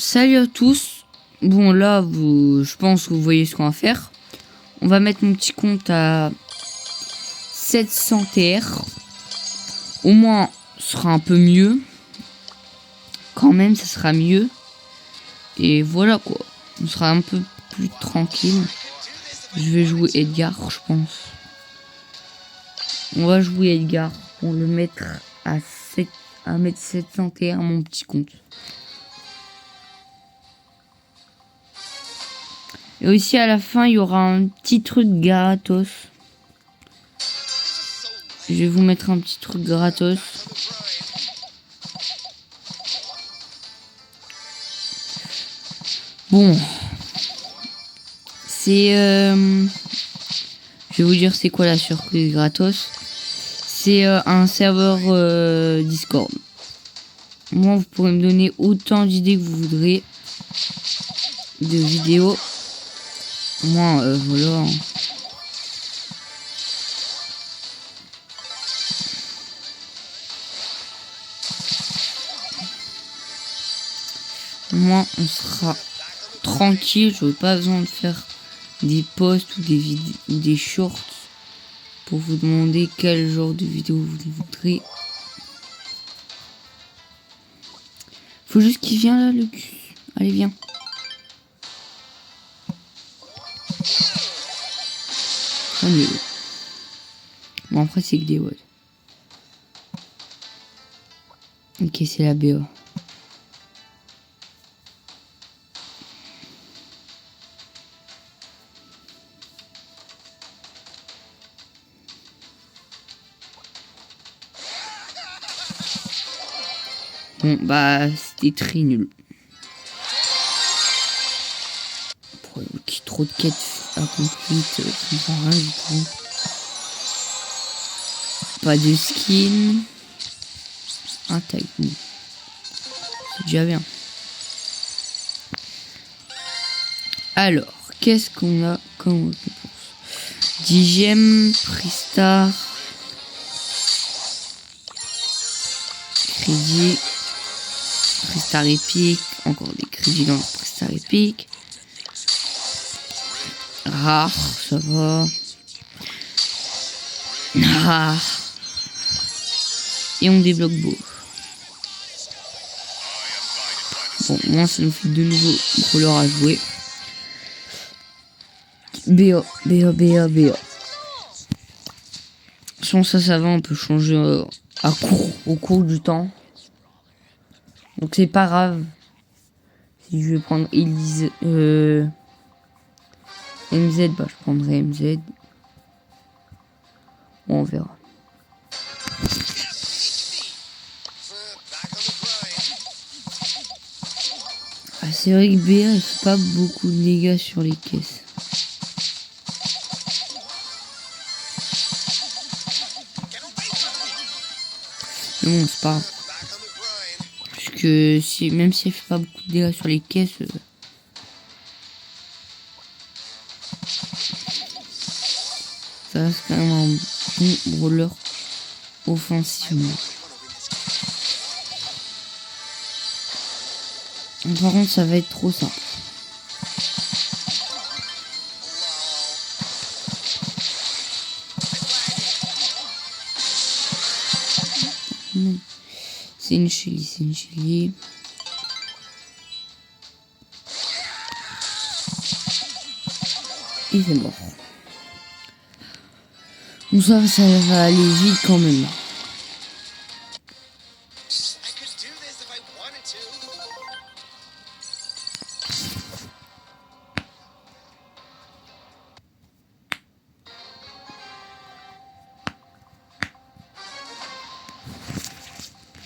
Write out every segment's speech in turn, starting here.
Salut à tous. Bon là, je pense que vous voyez ce qu'on va faire. On va mettre mon petit compte à 700 TR. Au moins, ce sera un peu mieux. Quand même, ça sera mieux. Et voilà quoi. On sera un peu plus tranquille. Je vais jouer Edgar, je pense. On va jouer Edgar pour le mettre à 700 TR mon petit compte. Et aussi à la fin, il y aura un petit truc gratos. Je vais vous mettre un petit truc gratos. Bon. C'est... je vais vous dire c'est quoi la surprise gratos. C'est un serveur Discord. Moi, vous pourrez me donner autant d'idées que vous voudrez. De vidéos. Moi, voilà. Moi, on sera tranquille. Je n'ai pas besoin de faire des posts ou des vidéos ou des shorts pour vous demander quel genre de vidéo vous voudrez. Faut juste qu'il vienne là, le cul. Allez, viens. Allez. Bon, après, c'est que des WOD. Ok, c'est la BA. Bon, bah, c'était très nul. Trop de quêtes accomplies, je comprends rien du tout. Pas de skin. Ah, tac. C'est déjà bien. Alors, qu'est-ce qu'on a comme récompense? 10e, Pristar. Crédit. Pristar épique. Encore des crédits dans le Pristar épique. Rare, ça va. Rare. Et on débloque beau. Bon, moi ça nous fait de nouveaux brawlers à jouer. BA, BA, BA, BA. Sans ça va, on peut changer au cours du temps. Donc c'est pas grave. Si je vais prendre Elise, MZ, bah je prendrai MZ. Bon, on verra. Ah, c'est vrai que BA il fait pas beaucoup de dégâts sur les caisses. Mais bon, c'est pas grave. Parce que même si elle fait pas beaucoup de dégâts sur les caisses, ça reste quand même un bon brawler offensivement. Par contre, ça va être trop simple. C'est une Shelly, c'est une Shelly. Et c'est mort. Bon, ça va aller vite quand même.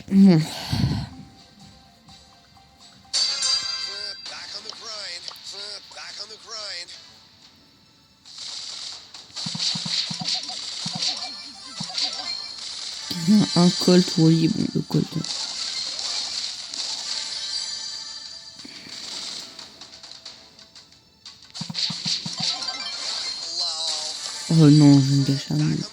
Bon. Il y a un Colt, oui, bon, le Colt. Oh non, je me gâche un minute.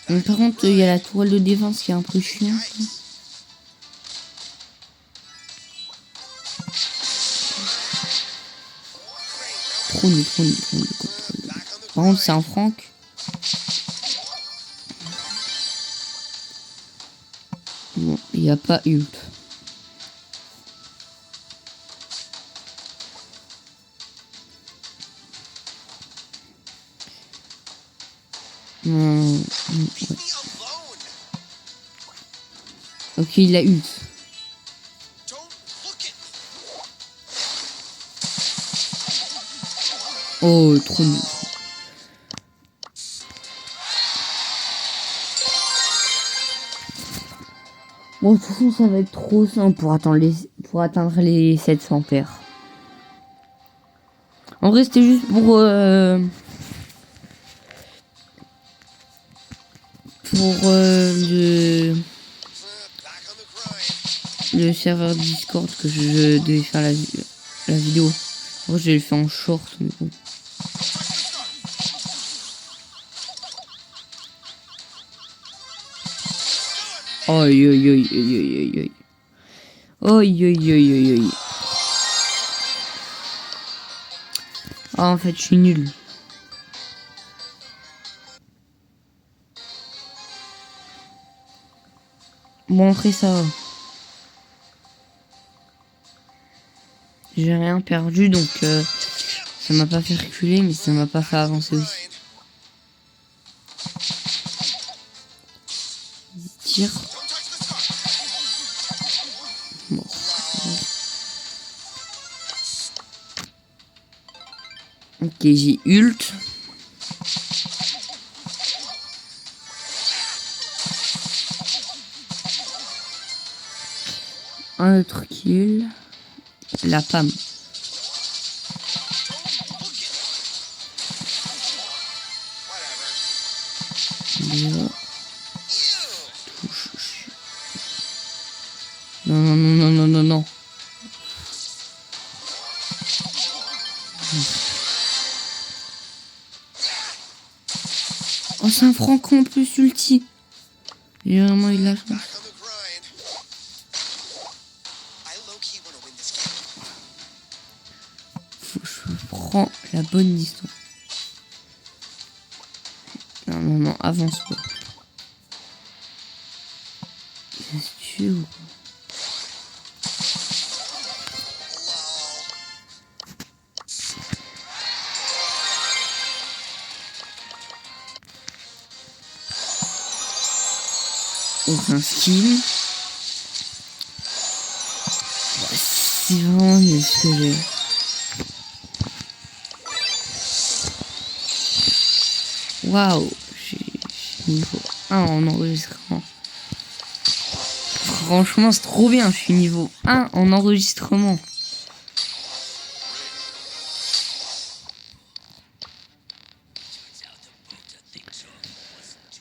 Mais par contre, il y a la toile de défense qui est un peu chiante. Trop nul. Par contre, c'est un Franck. Bon, il n'y a pas ult. Ouais. Ok, il a ult. Oh, trop nul. Bon, de toute façon, ça va être trop simple pour atteindre les 700 paires. En vrai, c'était juste pour le serveur Discord que je devais faire la vidéo. En vrai, je l'ai fait en short, mais bon. Aïe aïe aïe aïe aïe aïe. Aïe aïe aïe aïe aïe. Ah, en fait, je suis nul. Bon, après, ça va. J'ai rien perdu, donc ça m'a pas fait reculer, mais ça m'a pas fait avancer aussi. Tire. Bon. Ok, j'ai ult. Un autre kill. La PAM. Là. Non. Oh, c'est un Franco en plus ulti. Et vraiment, il a chance. Faut que je prends la bonne distance. Non, avance pas. Qu'est-ce que tu veux? Aucun skill. C'est vraiment nul ce que j'ai. Waouh, j'ai niveau 1 en enregistrement. Franchement, c'est trop bien, je suis niveau 1 en enregistrement.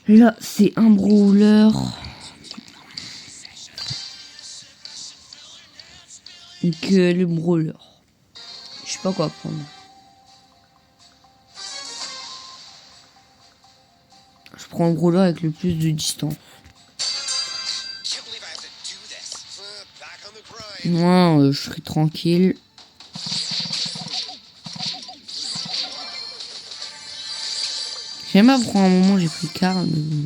Là, c'est un brawler. Donc, le brawler. Je sais pas quoi prendre. Je prends le brawler avec le plus de distance. Moi, je serai tranquille. J'aime pas pourquoi à un moment j'ai pris Karl, mais bon.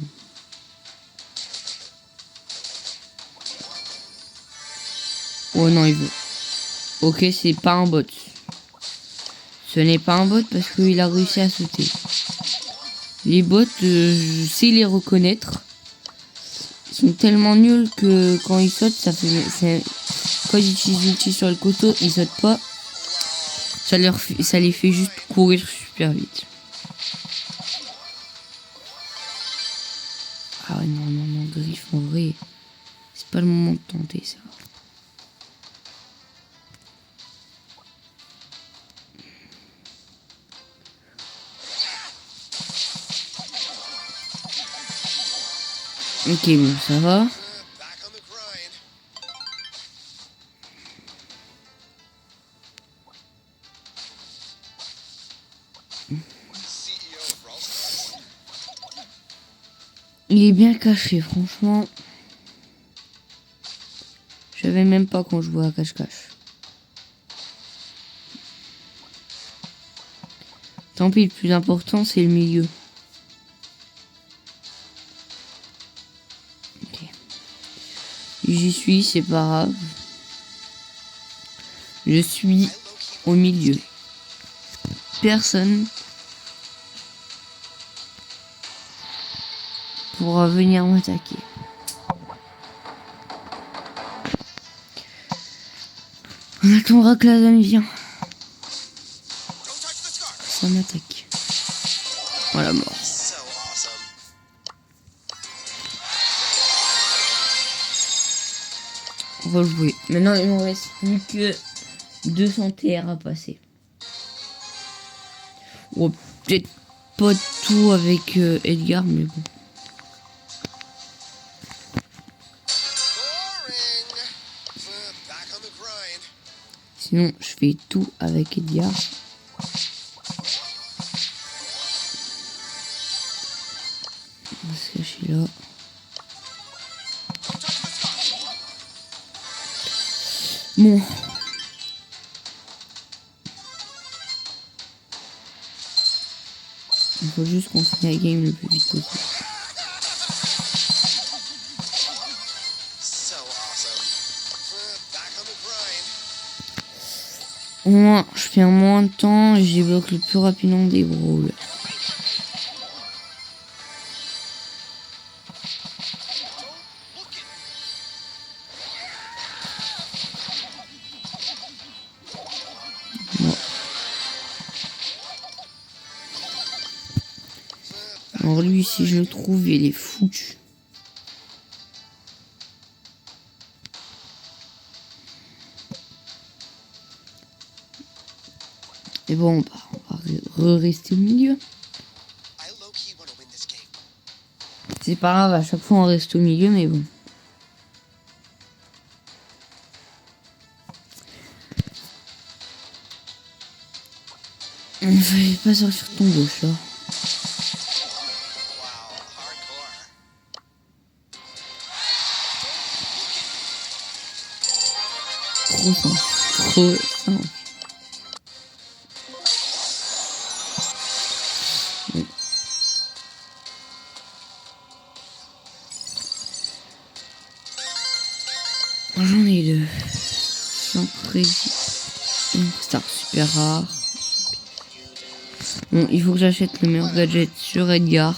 Oh non, il veut. Ok, c'est pas un bot. Ce n'est pas un bot parce qu'il a réussi à sauter. Les bots, je sais les reconnaître. Ils sont tellement nuls que quand ils sautent, quand ils utilisent l'outil sur le coteau, ils sautent pas. Ça les fait juste courir super vite. Ah ouais, non, Griff, en vrai, c'est pas le moment de tenter ça. Ok, bon, ça va. Il est bien caché, franchement. Je savais même pas quand je jouais à cache-cache. Tant pis, le plus important, c'est le milieu. Ok. J'y suis, c'est pas grave. Je suis au milieu. Personne pourra venir m'attaquer. On attendra que la zone vienne. Ça m'attaque. Voilà, mort. Rejouer. Maintenant, il ne reste plus que 200 TR à passer. Ou peut-être pas tout avec Edgar, mais bon. Sinon, je fais tout avec Edgar. On va se cacher là. Bon. Il faut juste qu'on finisse la game le plus vite possible. Au moins, je fais un moins de temps et je débloque le plus rapidement des brawls. Alors lui, si je le trouve, il est foutu. Et bon, on va rester au milieu. C'est pas grave, à chaque fois on reste au milieu, mais bon. Il fallait pas sortir ton gauche là. Trop simple. Trop simple. Oui. J'en ai deux. 5 crédits. Une star super rare. Bon, il faut que j'achète le meilleur gadget sur Edgar.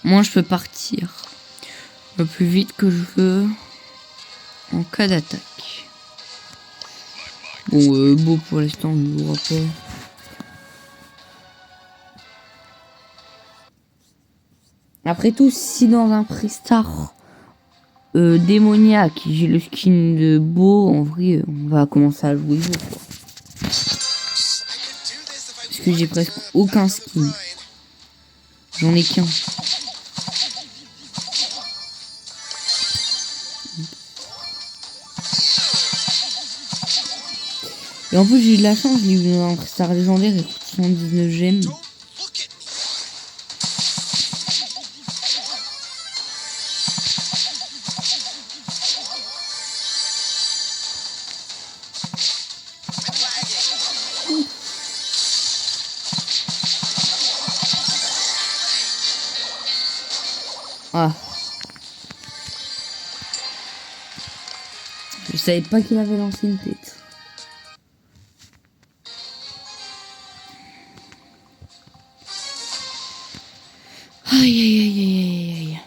Moi, je peux partir le plus vite que je veux en cas d'attaque. Bon, beau pour l'instant, on ne jouera pas. Après tout, si dans un Prestar démoniaque, j'ai le skin de beau, en vrai, on va commencer à jouer beau, quoi. Parce que j'ai presque aucun skin. J'en ai qu'un. Et en plus, j'ai eu de la chance, j'ai eu un Prestar légendaire et coûte 79 gemmes. Ah. Je savais pas qu'il avait lancé une tête. Aïe aïe aïe aïe aïe aïe.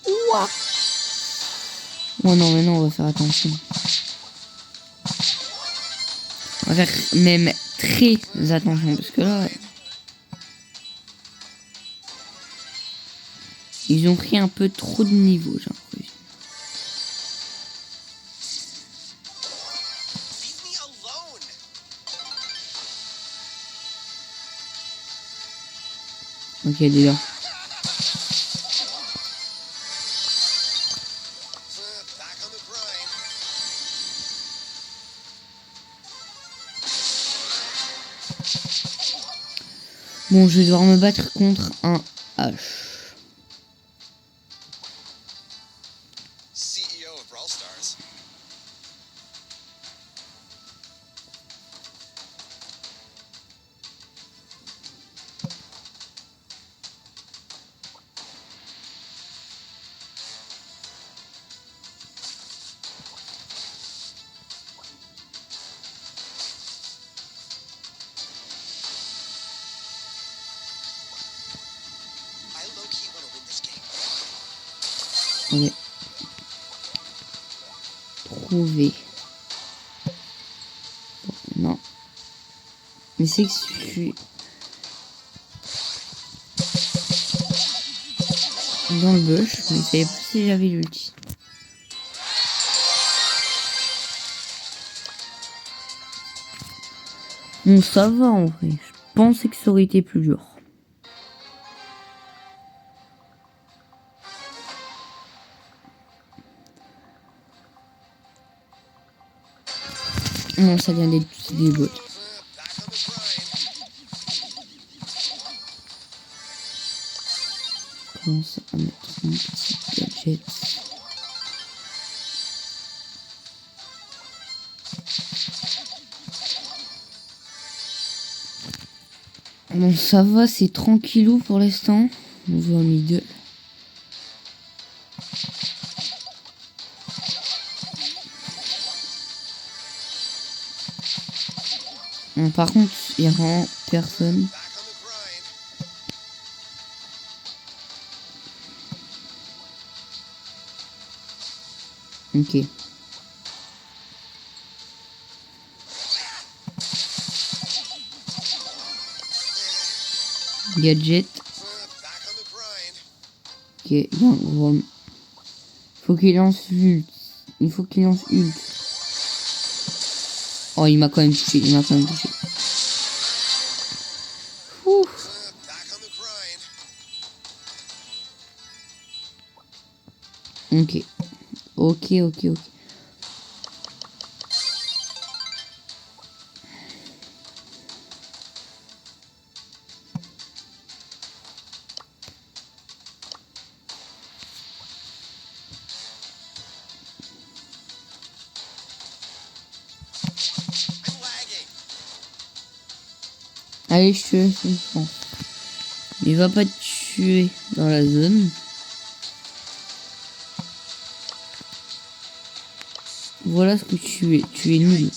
Ouah. Oh non, mais non, on va faire attention. On va faire même très attention parce que là, ils ont pris un peu trop de niveau, j'ai l'impression. Ok, elle est là. Bon, je vais devoir me battre contre un H. CEO of Brawl Stars. I low-key want to win this game. Allez. Trouver. Non. Mais c'est que je suis dans le bush, mais je savais pas si j'avais l'ulti. Bon, ça va en vrai. Je pensais que ça aurait été plus dur. Non, ça vient des bots. Back on the grind. Commence à mettre un petit gadget. Bon, ça va, c'est tranquillou pour l'instant. On voit un middle. Bon, par contre, il y a vraiment personne. Back on the grind. Ok. Gadget. Back on the grind. Ok, il y a un gros. Faut qu'il lance ult. Il faut qu'il lance ult. Oh, il m'a quand même touché. Il m'a quand même touché. Ouf. Back on the grind. Ok. Ok. I'm lagging. Allez, je tue son France. Il va pas te tuer dans la zone. Voilà ce que tu es. Tu es nul.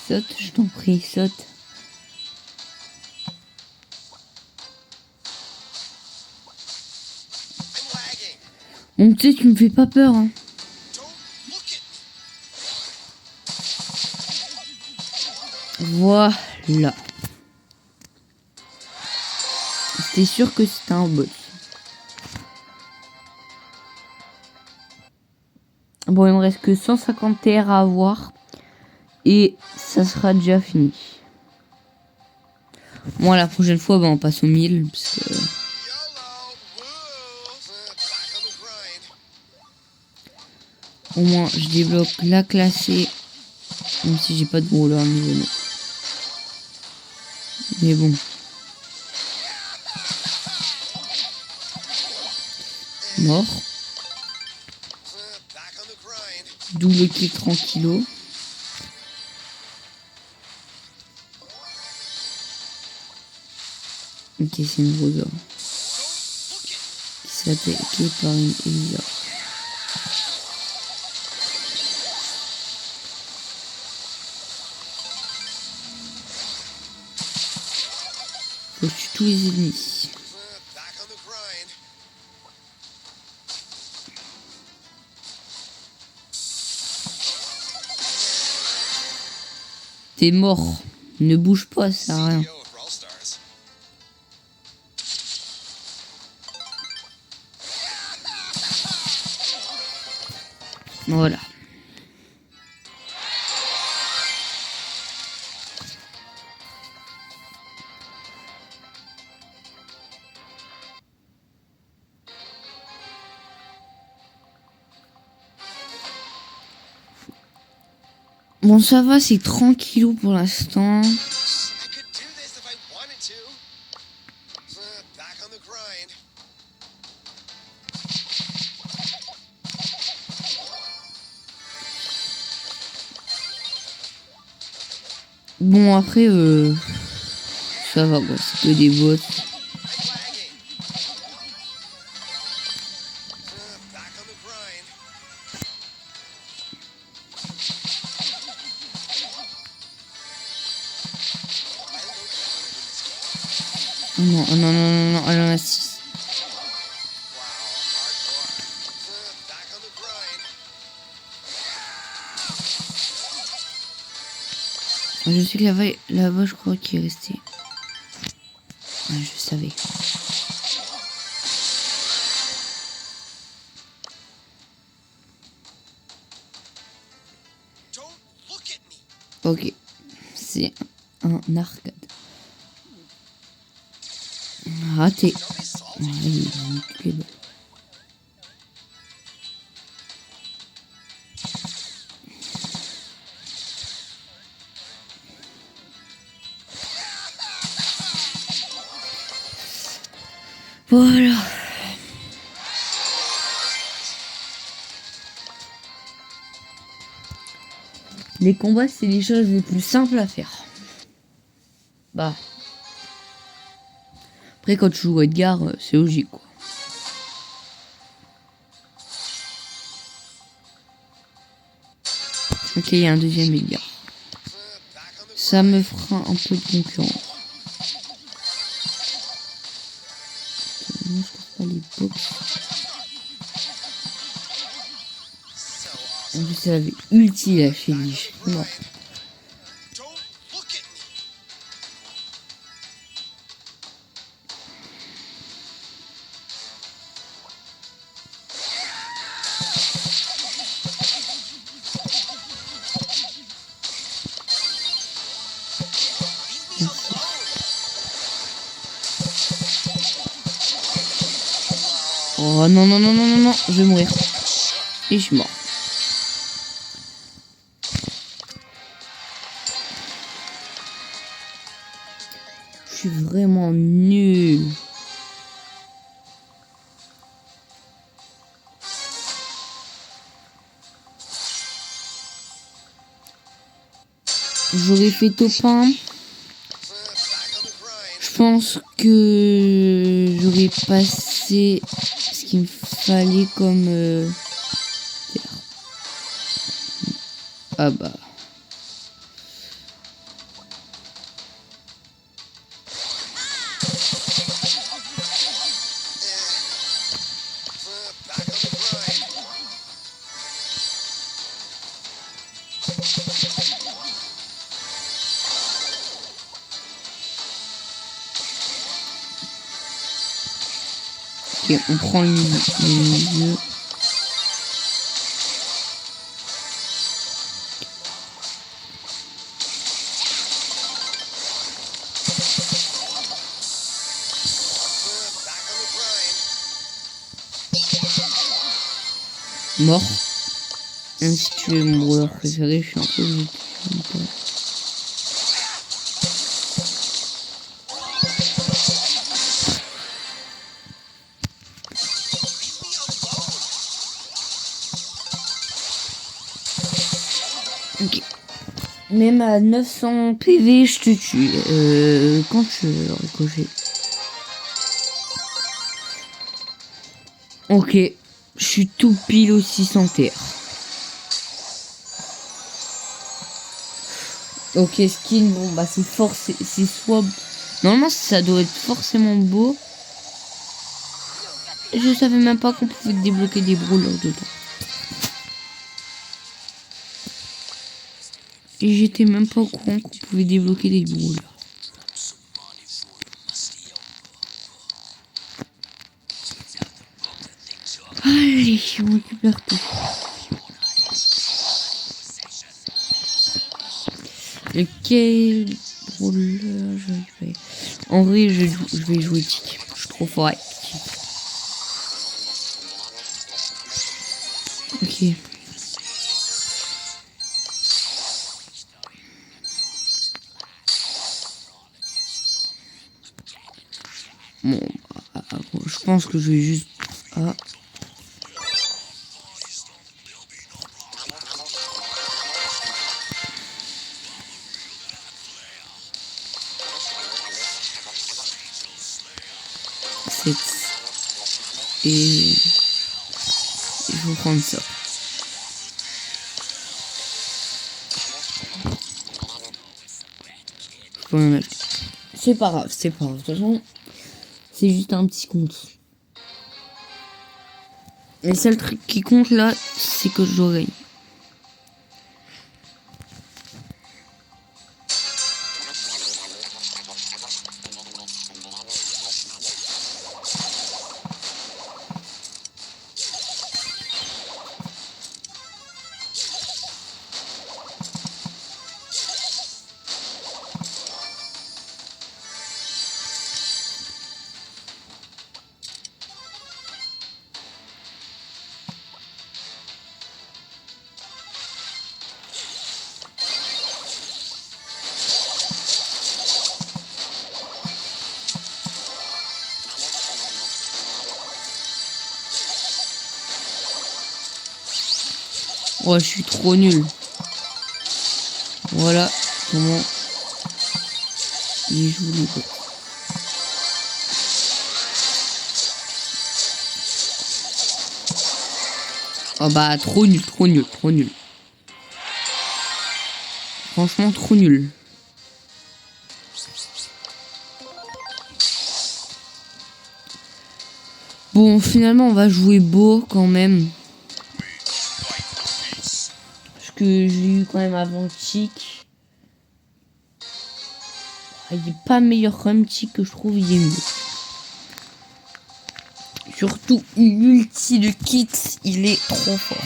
Saute, je t'en prie, saute. I'm lagging. Bon, tu sais, tu me fais pas peur, hein. Don't look at me. Voilà. C'était sûr que c'était un bot. Bon, il me reste que 150 TR à avoir. Et ça sera déjà fini. Bon, la prochaine fois, bah, on passe au 1000. Parce que... YOLO. Woo. Back on the grind. au moins, je débloque la classée. Même si j'ai pas de brawler niveau 9. Mais bon. Mort. Back on the grind. Double kill tranquillo. Ok, c'est une Rosa. Don't look at Qui s'est attaquée par une Elisa. Faut que je tue tous les ennemis. Back on the grind. T'es mort. Ne bouge pas, ça sert à rien. CEO of Brawl Stars. Voilà. Bon, ça va, c'est tranquillou pour l'instant. I could do this if I wanted to. Back on the grind. Bon, après, ça va, quoi. C'est que des bots. I'm lagging. Back on the grind. Oh non, oh non, non, non, non, elle en a 6. Wow, hardcore. Back on the grind. Je sais que là-bas, je crois qu'il est resté. Ouais, je savais. Don't look at me. Ok. C'est un arcade. Raté. Don't be salty. Ouais, il a mis toutes les balles. Voilà. Les combats, c'est les choses les plus simples à faire. Bah. Après, quand tu joues Edgar, c'est logique, quoi. Ok, il y a un deuxième Edgar. Back on the Ça me fera un peu de concurrence. Moi, je trouve pas les box. so En awesome. plus, elle avait ulti là chez lui. Non. Don't look at me. Leave me alone. Oh non, non, non, non, non, non, je vais mourir. Et je suis mort. Je suis vraiment nul. J'aurais fait top 1. Back on the grind. Je pense que j'aurais passé ce qu'il me fallait comme... Ah bah... Back on the grind. Ok, on prend le milieu. Back on the grind. Mort. Même si tu es mon joueur préféré, je suis un peu vite. Ok. Même à 900 PV, je te tue. Quand tu veux, Ricochet. Ok. Je suis tout pile au 600 terre. Ok, skin, bon bah c'est c'est soit... Normalement ça doit être forcément beau. Je savais même pas qu'on pouvait débloquer des brawlers dedans. Et j'étais même pas au courant qu'on pouvait débloquer des brawlers. Allez, on récupère tout. Lequel brawler je vais... En vrai, je vais jouer Tic. Je suis trop fort avec Tic. Ok. Bon, je pense que je vais juste... Ah. Et je vais prendre ça. C'est pas grave, c'est pas grave. De toute façon, c'est juste un petit compte. Le seul truc qui compte là, c'est que je dois gagner. Oh, je suis trop nul. Voilà comment il joue les gars. Oh bah, trop nul, trop nul, trop nul. Franchement, trop nul. Bon, finalement, on va jouer beau quand même. Parce que j'ai eu quand même avant Chic. Il est pas meilleur comme Chic que je trouve, il est mieux. Surtout l'ulti de Kit, il est trop fort.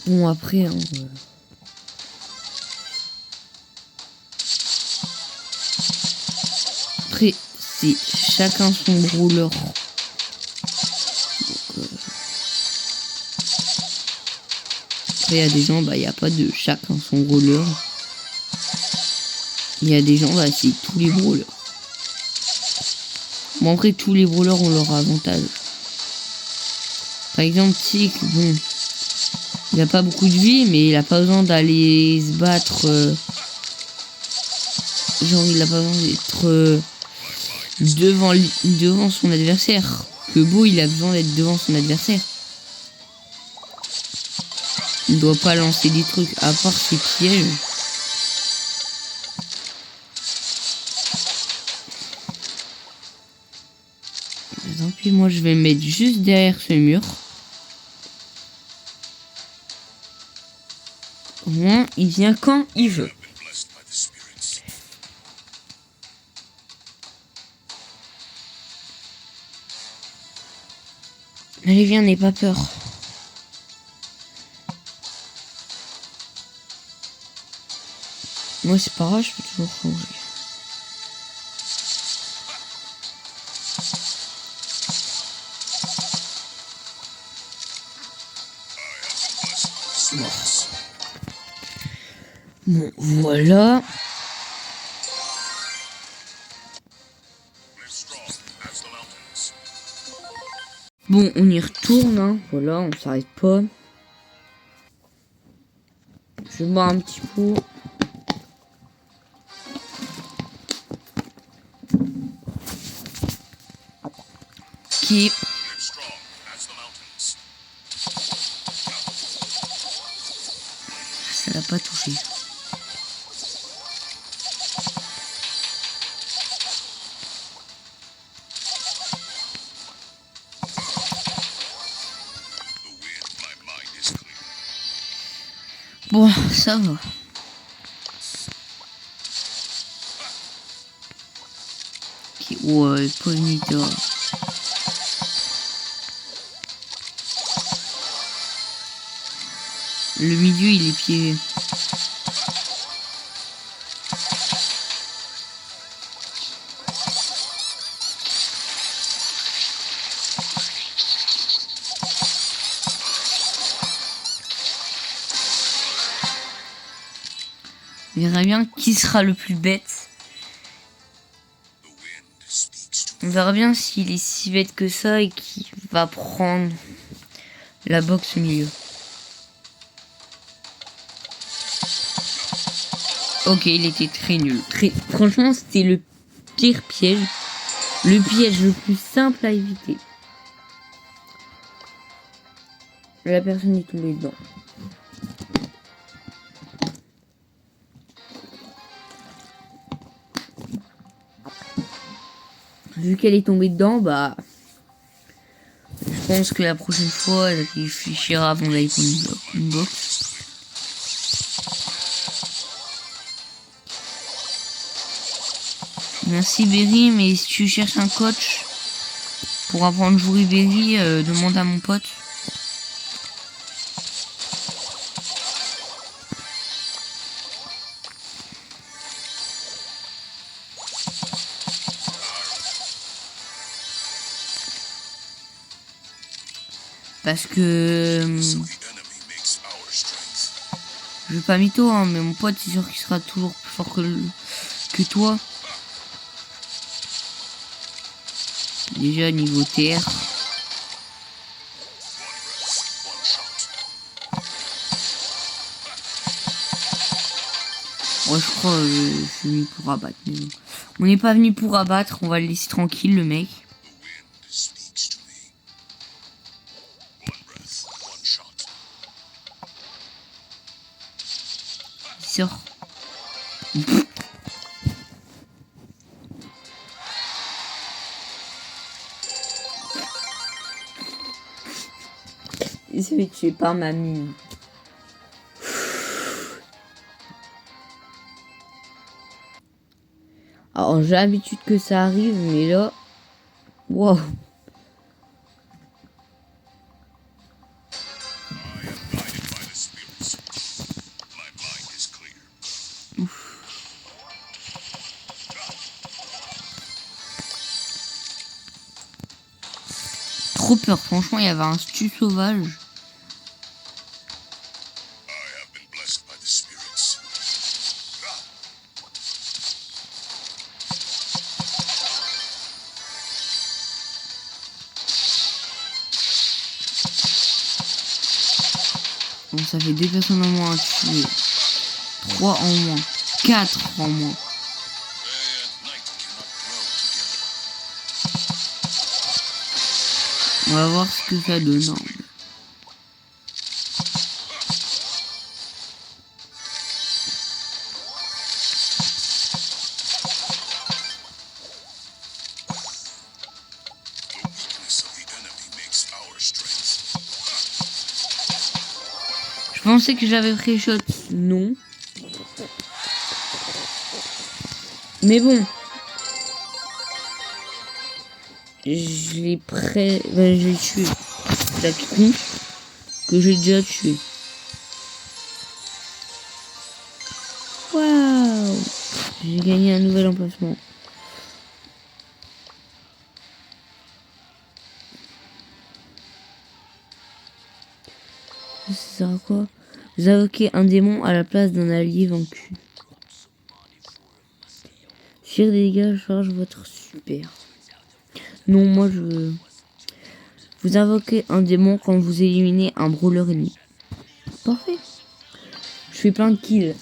Bon après, hein, après c'est chacun son brawler. Après il y a des gens, bah il n'y a pas de chacun son brawler. Il y a des gens, bah c'est tous les brawlers. Bon après tous les brawlers ont leur avantage. Par exemple Tic, bon, il a pas beaucoup de vie, mais il a pas besoin d'aller se battre. Genre il a pas besoin d'être devant son adversaire. Que Beau il a besoin d'être devant son adversaire. Il doit pas lancer des trucs à part ses pièges. Tant pis, moi je vais me mettre juste derrière ce mur. Au moins il vient quand il veut. Allez viens, n'aie pas peur. Moi c'est pas grave, je peux toujours changer. Bon, voilà. Bon, on y retourne, hein. Voilà, on s'arrête pas. Je vais boire un petit coup. Qui ça l'a pas touché. Bon, ça va. Ok, ouais, Ponyta. Le milieu, il est piégé. On verra bien qui sera le plus bête. On verra bien s'il est si bête que ça et qu'il va prendre la box au milieu. Ok, il était très nul. Franchement, c'était le pire piège. Le piège le plus simple à éviter. La personne est tombée dedans. Vu qu'elle est tombée dedans, bah... Je pense que la prochaine fois, elle réfléchira avant d'aller prendre une box. Merci Berry, mais si tu cherches un coach pour apprendre à jouer Berry, demande à mon pote. Parce que... je veux pas mytho, hein, mais mon pote, c'est sûr qu'il sera toujours plus fort que toi. Déjà, niveau TR. Ouais, je crois que je suis venu pour abattre. Mais bon. On n'est pas venu pour abattre, on va le laisser tranquille, le mec. Il sort. Il se fait tuer par ma mine. Alors j'ai l'habitude que ça arrive, mais là... Wow. Trop peur, franchement, il y avait un stu sauvage. Bon, ça fait 2 personnes en moins à tuer. 3 en moins. 4 en moins. On va voir ce que ça donne. Je pensais que j'avais pris shot. Non. Mais bon. Je l'ai je l'ai tué. La con que j'ai déjà tué. Waouh. J'ai gagné un nouvel emplacement. Ça sert à quoi? Vous invoquez un démon à la place d'un allié vaincu. Tire des dégâts, charge votre super. Non, moi je veux... Vous invoquez un démon quand vous éliminez un brawler ennemi. Parfait. Je fais plein de kills.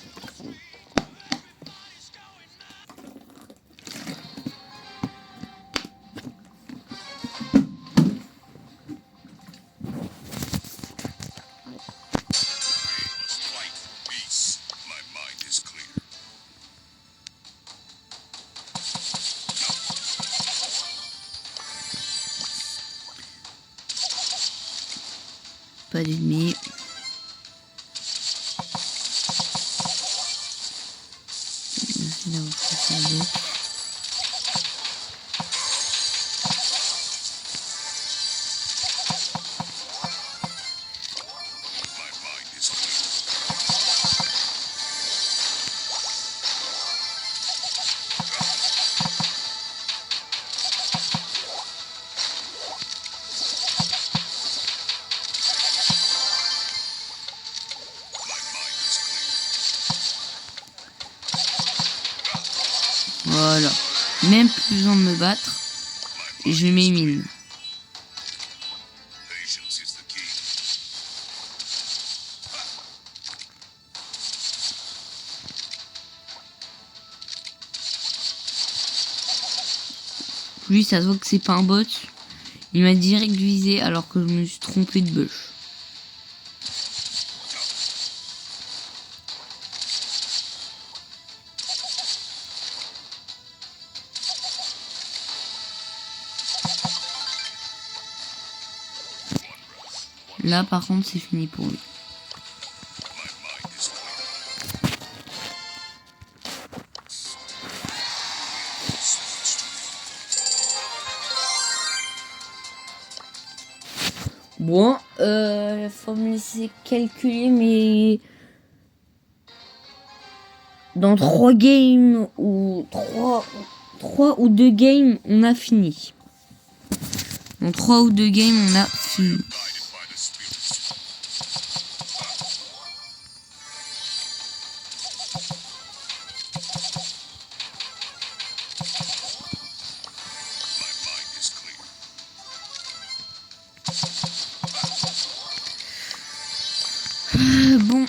Pas d'ennemis. Merci d'avoir fait ça. Voilà. Même plus besoin de me battre. Et je mets mine. Patience is the key. Lui, ça se voit que c'est pas un bot. Il m'a direct visé alors que je me suis trompé de bush. Là, par contre, c'est fini pour lui. Bon, faut me laisser calculer, mais dans 3 games ou 3 ou 2 games, on a fini. Dans 3 ou 2 games, on a fini. Bon.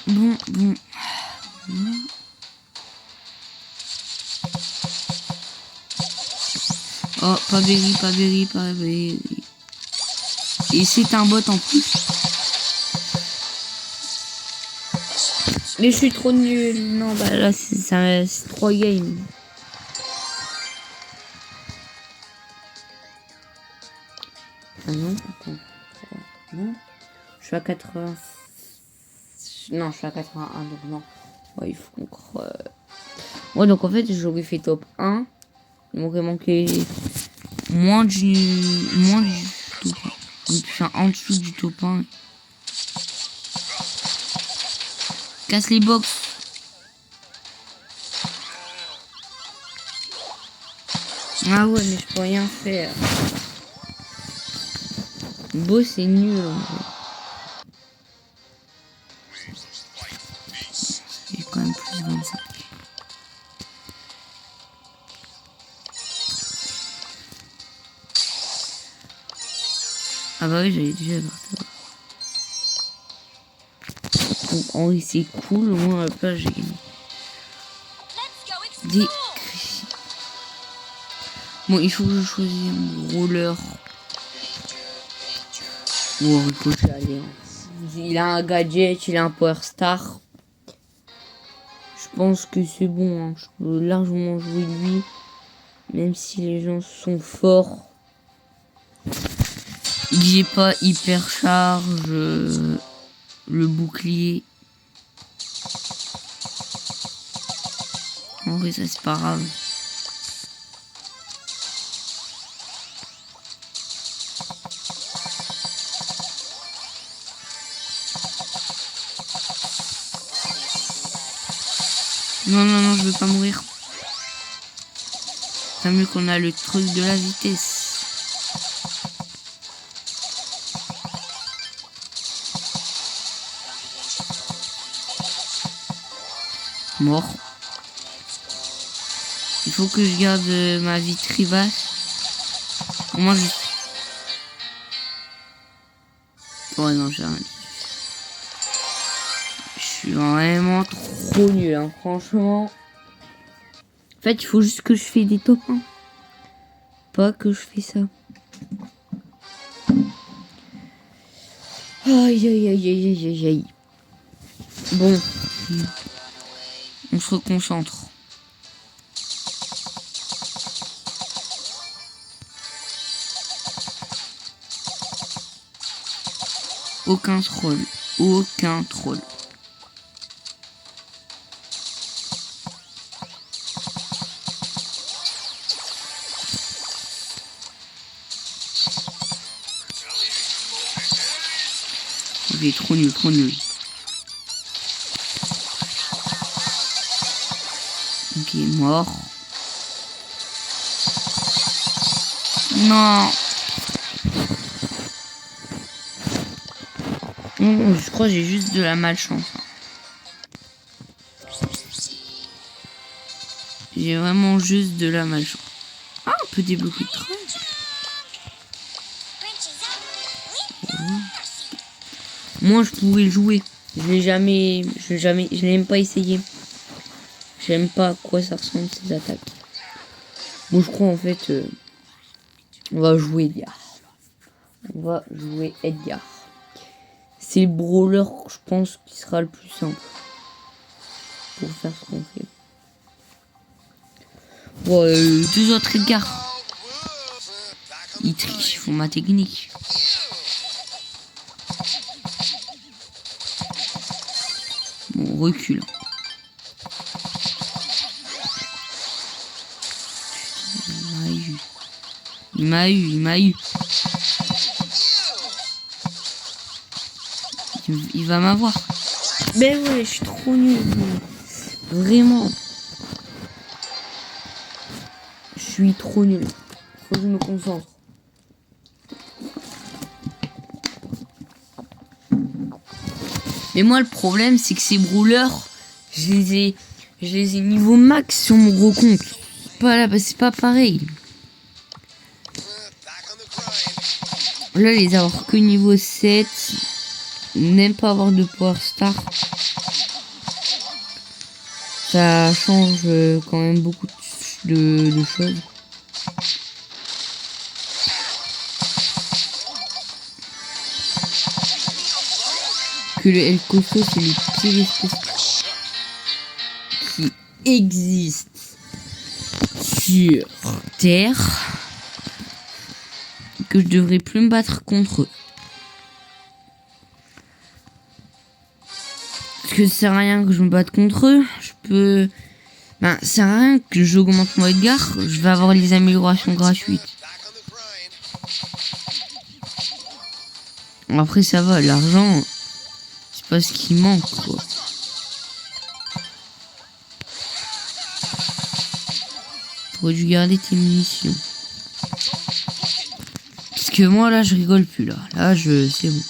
Oh, pas berry. Et c'est un bot en plus. Mais je suis trop nul. Non, bah là, c'est 3 games. Ah non, attends. Non. Je suis à 80. Non, je suis à 81, donc non. Ouais, il faut qu'on creuse. Ouais, donc en fait, j'aurais fait top 1. Il m'aurait manqué moins du top 1. Donc, je suis en dessous du top 1. Casse les box. Ah ouais, mais je peux rien faire. Beau, c'est nul. Il y a quand même plus de 25. Ah bah oui, j'avais déjà parti. Donc en vrai, c'est cool. Au moins, à la place, j'ai gagné. Des cris. Bon, il faut que je choisisse un roller. Ou un ricochet, allez. Il a un gadget, il a un power star. Je pense que c'est bon. Hein. Je peux largement jouer lui. Même si les gens sont forts. J'ai pas hyper charge. Le bouclier. En vrai, ça c'est pas grave. Non, je veux pas mourir. Tant mieux qu'on a le truc de la vitesse. Mort. Il faut que je garde ma vie très basse. Au moins je... Oh non, j'ai rien dit. Je suis vraiment trop nul, hein, franchement. En fait, il faut juste que je fais des top 1. Pas que je fais ça. Aïe. Bon. On se reconcentre. Aucun troll. Ok, trop nul. Ok, mort. Non. Je crois que j'ai juste de la malchance. Hein. J'ai vraiment juste de la malchance. Ah, on peut débloquer le train. Moi, je pourrais jouer. Je l'ai même pas essayé. J'aime pas à quoi ça ressemble ces attaques. Bon, je crois en fait, on va jouer Edgar. On va jouer Edgar. C'est le brawler, je pense, qui sera le plus simple pour faire ce qu'on fait. Bon, deux autres Edgar. Ils trichent, ils font ma technique. Bon, on recule. Il m'a eu. Il va m'avoir. Mais ouais, je suis trop nul. Vraiment. Je suis trop nul. Faut que je me concentre. Mais moi, le problème, c'est que ces brawlers, je les ai niveau max sur mon gros compte. C'est pas pareil. Là, les avoir que niveau 7, même pas avoir de Power Star, ça change quand même beaucoup de choses. Que le El Costo, c'est les pires espèces qui existent sur Terre. Que je devrais plus me battre contre eux. Parce que ça sert à rien que je me batte contre eux. Je peux... ça sert à rien que j'augmente mon Edgar. Je vais avoir les améliorations gratuites. Après ça va, l'argent, c'est pas ce qui manque, quoi. T'aurais dû garder tes munitions. Parce que moi là je rigole plus là. Là c'est bon.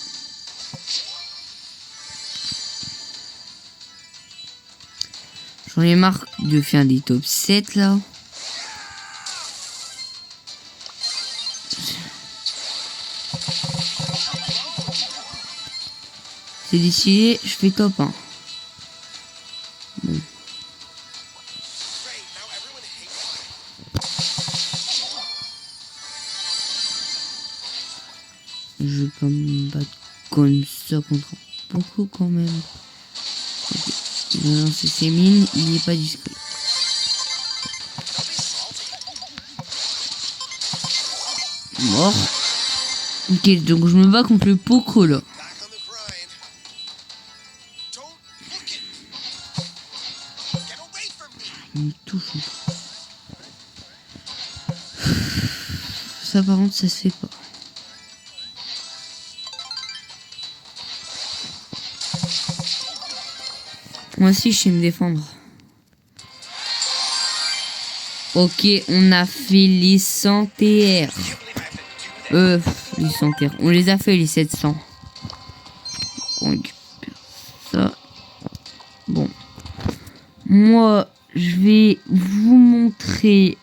J'en ai marre de faire des top 7 là. C'est décidé, je fais top 1. Bon. Je vais pas me battre comme ça contre beaucoup quand même. Okay. Il a lancé ses mines, il n'est pas discret. Mort. Ok, donc je me bats contre le Poco là. Il me touche. Ça par contre ça se fait pas. Moi aussi je sais me défendre. Ok, on a fait les 100 TR. Les 100 TR. On les a fait les 700. On récupère ça. Bon. Moi, je vais vous montrer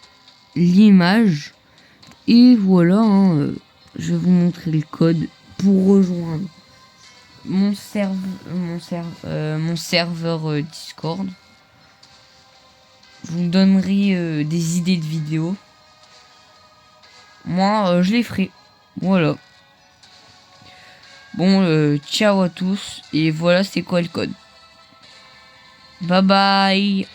l'image. Et voilà, hein, je vais vous montrer le code pour rejoindre mon serveur Discord. Je vous donnerai des idées de vidéos. Moi, je les ferai. Voilà. Bon, ciao à tous. Et voilà, c'est quoi le code. Bye bye.